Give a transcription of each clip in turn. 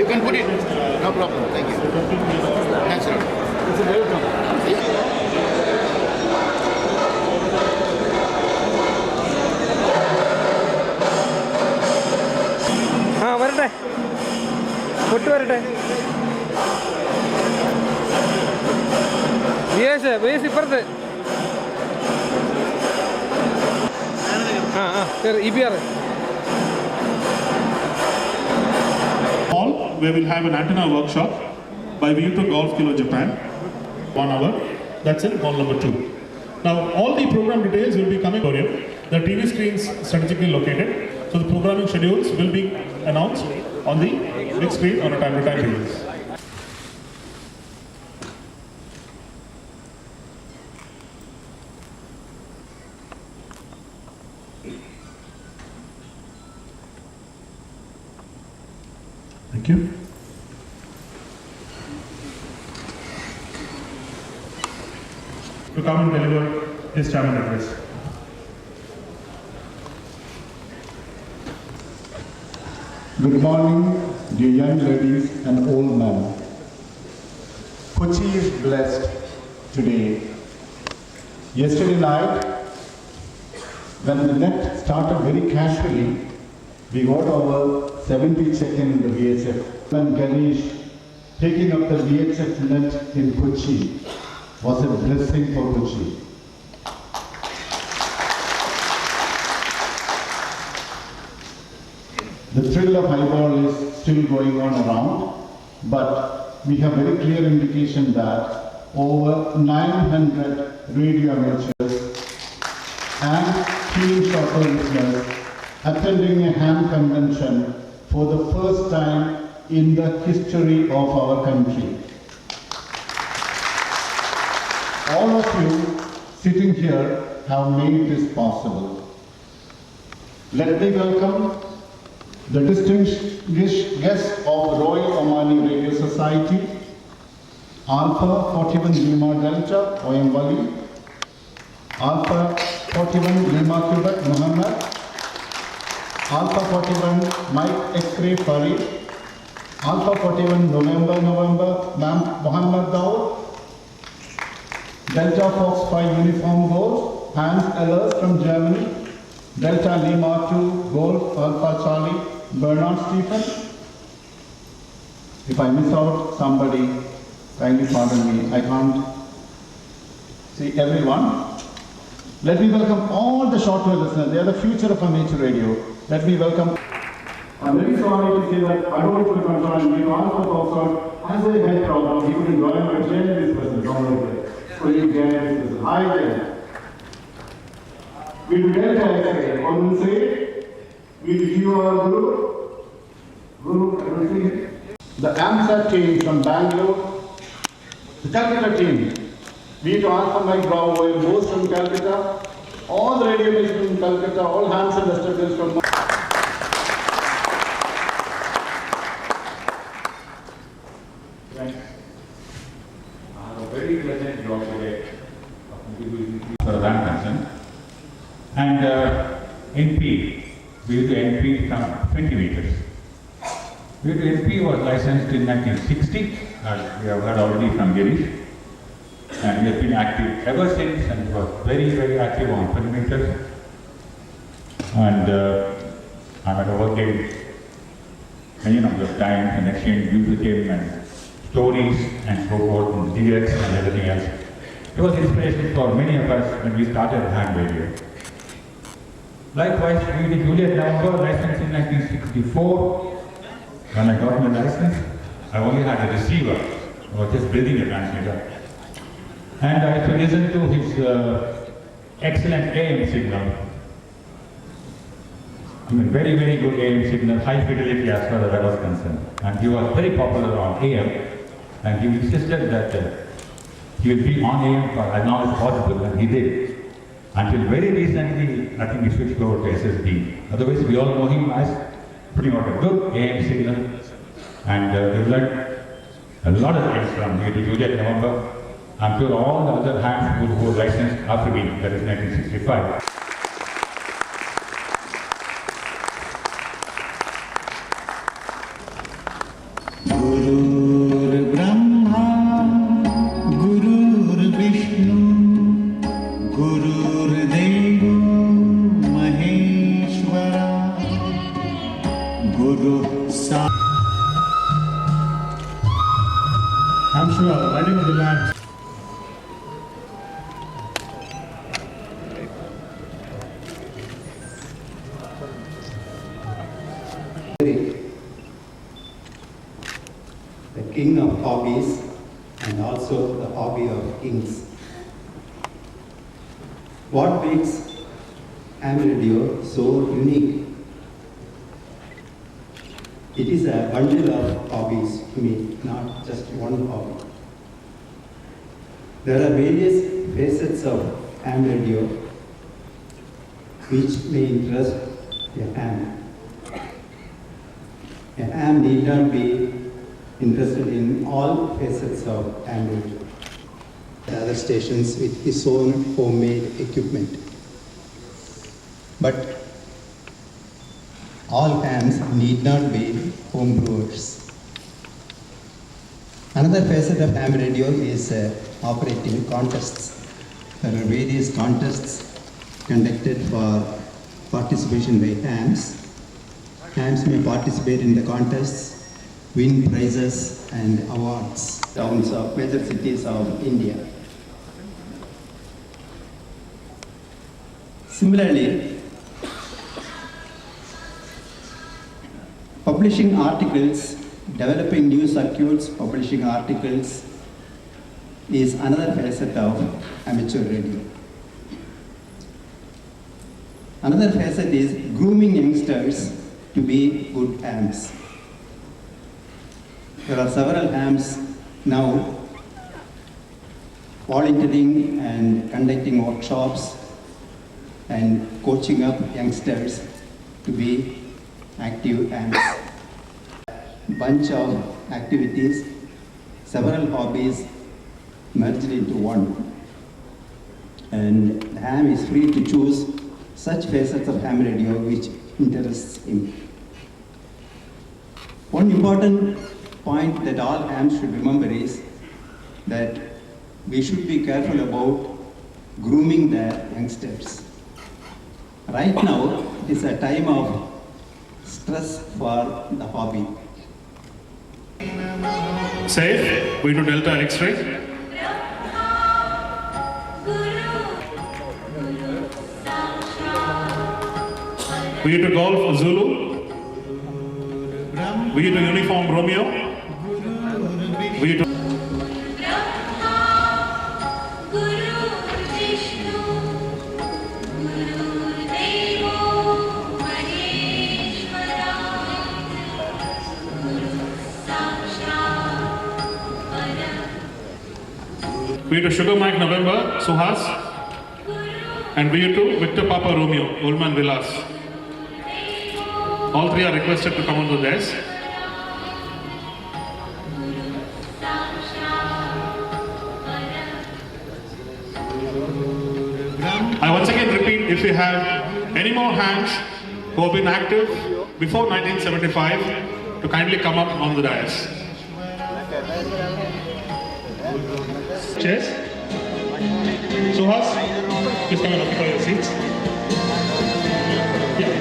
You can put it. No problem. Thank you. Natural. It's a welcome. വരട്ടെ പൊട്ട് വരട്ടെ base ഇപ്പുറത്ത് EPR. Hall, where we'll have an antenna workshop by Vyuto Golf Kilo Japan, 1 hour. That's in hall number 2. Now, all the program details will be coming for you. The TV screens strategically located, so the programming schedules will be announced on the big screen on a time-to-time basis. Thank you. To come and deliver his chairman address. Good morning, dear young ladies and old men. Kochi is blessed today. Yesterday night, when the net started very casually, we got over 70 check-in in the VHF. When Ganesh taking up the VHF net in Kochi was a blessing for Kochi. The thrill of highball is still going on around, but we have very clear indication that over 900 radio amateurs and team shopper listeners attending a ham convention for the first time in the history of our country. All of you sitting here have made this possible. Let me welcome the distinguished guests of Royal Omani Radio Society, Alpha 41 Lima Delta, OM Wali, Alpha 41 Lima Quebec, Muhammad, Alpha 41 Mike X-Ray Farid, Alpha 41 November, Muhammad Daud, Delta Fox 5 Uniform Gold, Hans Ellers from Germany, Delta Lima 2 Golf Alpha Charlie, Bernard Stephen. If I miss out somebody, kindly pardon me, I can't see everyone. Let me welcome all the shortwave listeners. They are the future of amateur radio. Let me welcome. I'm very sorry to say that I don't put control and we also also has a head problem. He couldn't join my chair this person. So you get this. Hi there. We will get X-ray. One will say, we will give our Guru, everything. The AMSAT team from Bangalore, the Calcutta team, we to Alpha Mike Bravo, most from Calcutta, all the radio stations from Calcutta, all hands and vestibules from. I have a very pleasant job today for that concern. And NP, we used to NP from 20 meters. We used to NP was licensed in 1960, as we have heard already from Girish. And we have been active ever since and was very, very active on 20 meters. And I had overcame many number of times and exchanged views with him and stories and so forth and DX and everything else. It was inspiration for many of us when we started hand radio. Likewise, we did Juliet November, licensed in 1964. When I got my license, I only had a receiver. I was just building a transmitter. And I used to listen to his excellent AM signal. I mean, very, very good AM signal, high fidelity as far as I was concerned. And he was very popular on AM. And he insisted that he will be on AM for as long as possible, and he did. Until very recently, I think we switched over to SSB. Otherwise, we all know him as putting out a good AM signal. And we've learned a lot of things from here to Juliet November. I'm sure all the other hands who were licensed after me, that is 1965. I'm sure lighting of the lamps. The king of hobbies and also the hobby of kings. What makes ham radio so unique? It is a bundle of hobbies to me, not just one hobby. There are various facets of ham radio which may interest a ham. A ham need not be interested in all facets of ham radio. Other stations with his own homemade equipment. But all hams need not be home brewers. Another facet of ham radio is operating contests. There are various contests conducted for participation by hams. Hams may participate in the contests, win prizes and awards. Towns of major cities of India. Similarly, publishing articles, developing new circuits, publishing articles is another facet of amateur radio. Another facet is grooming youngsters to be good hams. There are several hams now volunteering and conducting workshops and coaching up youngsters to be active hams. Bunch of activities, several hobbies merged into one. And the ham is free to choose such facets of ham radio which interests him. One important point that all hams should remember is that we should be careful about grooming the youngsters. Right now, it is a time of stress for the hobby. Safe. We do Delta X-ray. We do Golf Zulu. We do Uniform Romeo. We do We to Sugar Mike November, Suhas, and we to Victor Papa Romeo, Oldman Villas. All three are requested to come on the desk. I once again repeat, if you have any more hands who have been active before 1975, to kindly come up on the dais. Chairs. Suhas, please come and occupy your seats. Yeah.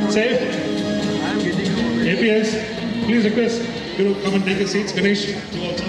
Safe. APS, please request you to come and take your seats. Ganesh, you also.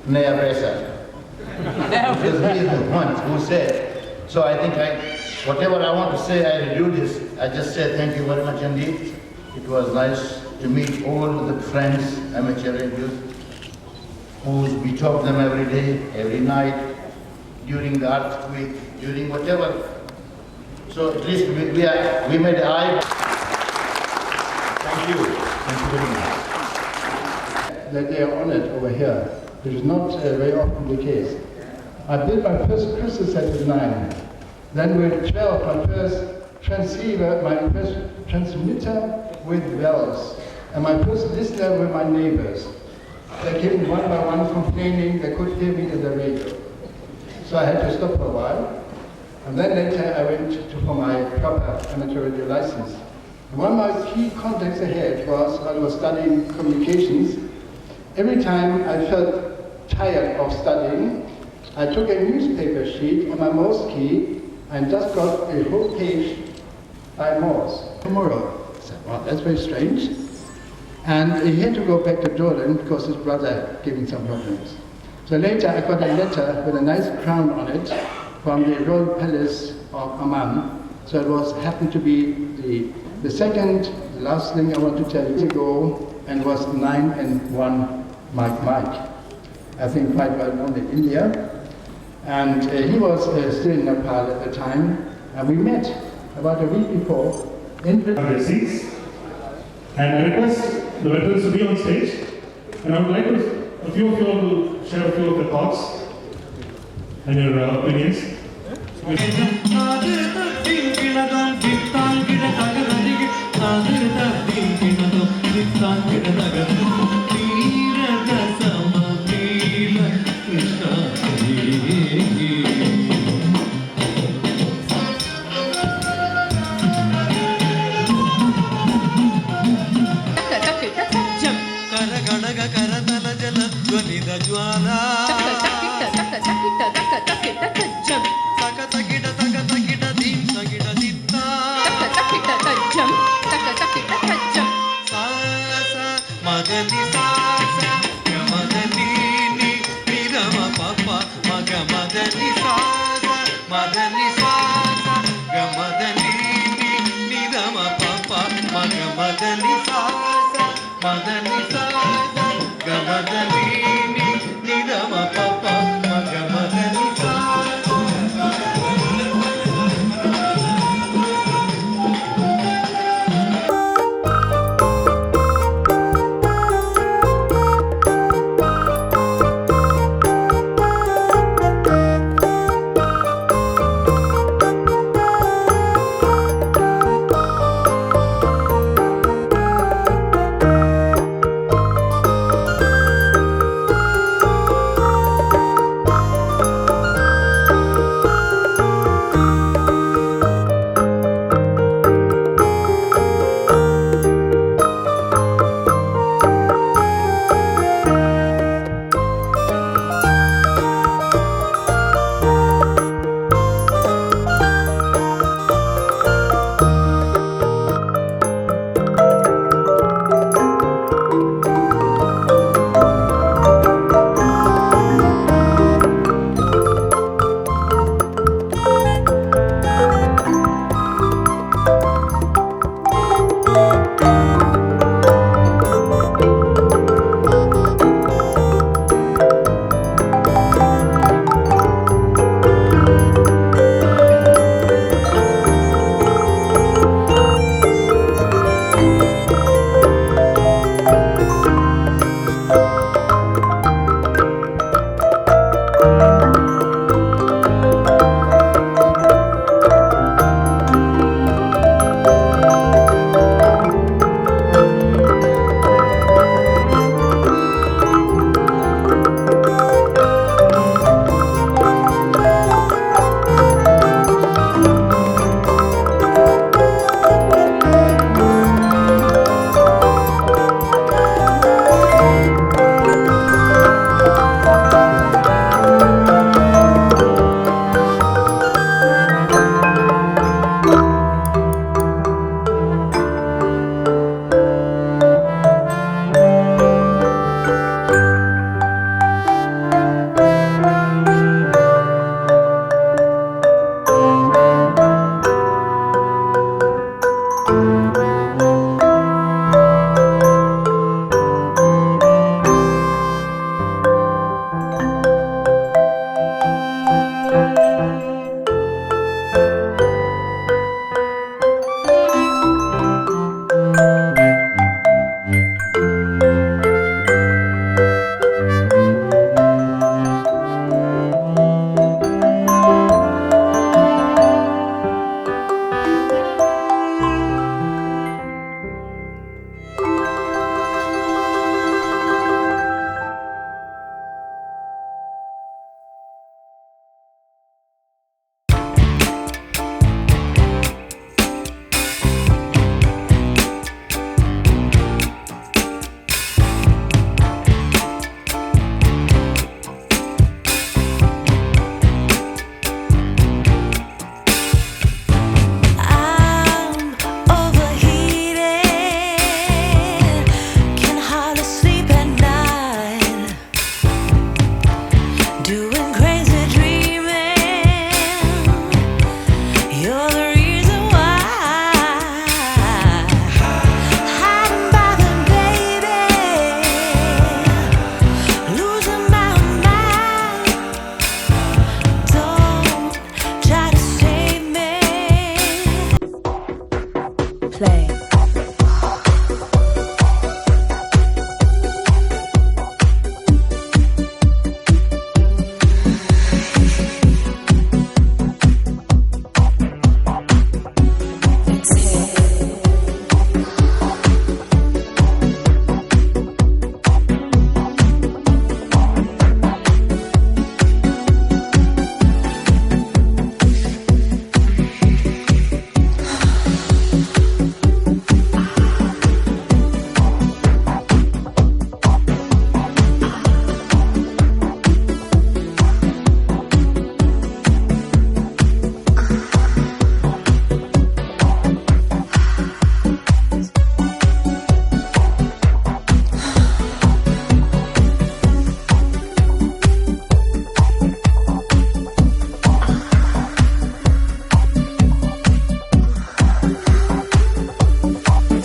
Naya Paisa. Because he is the one who said. So I think whatever I want to say, I will do this. I just say thank you very much indeed. It was nice to meet all the friends, amateur radios, we talk them every day, every night, during the earthquake, during whatever. So at least we made an eye. Thank you. Thank you very much. That they are honored over here, which is not very often the case. I built my first crystal set with 9. Then with 12, my first transceiver, my first transmitter with bells, and my first listener were my neighbors. They came one by one complaining they couldn't hear me in the radio. So I had to stop for a while. And then later I went for my proper amateur radio license. And one of my key contacts I had was when I was studying communications. Every time I felt tired of studying, I took a newspaper sheet on my Morse key and just got a whole page by Morse. Tomorrow. I said, well, that's very strange. And he had to go back to Jordan because his brother gave him some problems. So later I got a letter with a nice crown on it from the Royal Palace of Amman. So it happened to be the second, the last thing I want to tell you ago, and was 9 and 1 Mike. I think quite well known in India. And he was still in Nepal at the time. And we met about a week before in Seats. And I request the veterans to be on stage. And I would like a few of you all to share a few of your thoughts and your opinions.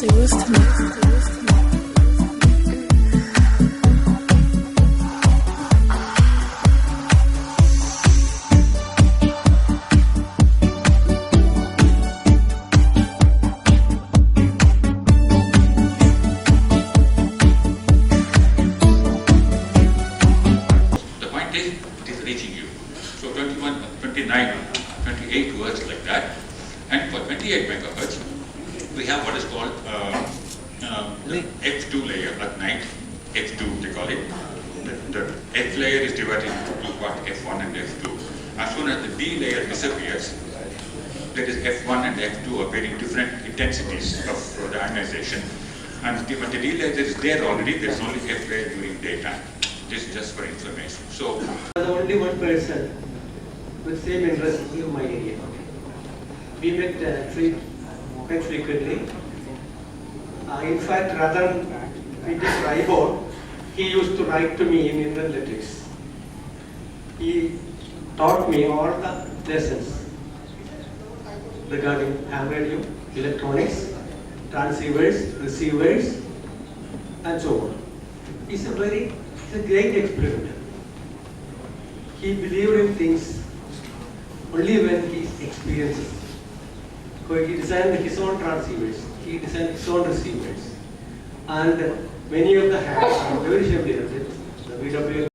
The point is, it is reaching you. So 21, 29, 28 words like that. And for 28 megahertz, we have what is called the F2 layer at night. F2 they call it. The F layer is divided into what F1 and F2. As soon as the D layer disappears, that is F1 and F2 are very different intensities of the ionization. And when the D layer is there already, there is only F layer during daytime. This is just for information. So there was only one person with same interest in my area. We met quite frequently. In fact, rather than with his tripod, he used to write to me in analytics. He taught me all the lessons regarding ham radio, electronics, transceivers, receivers, and so on. It's a great experimenter. He believed in things only when he experiences. So he designed his own transceivers, he designed his own receivers, and many of the hacks are very familiar with the VW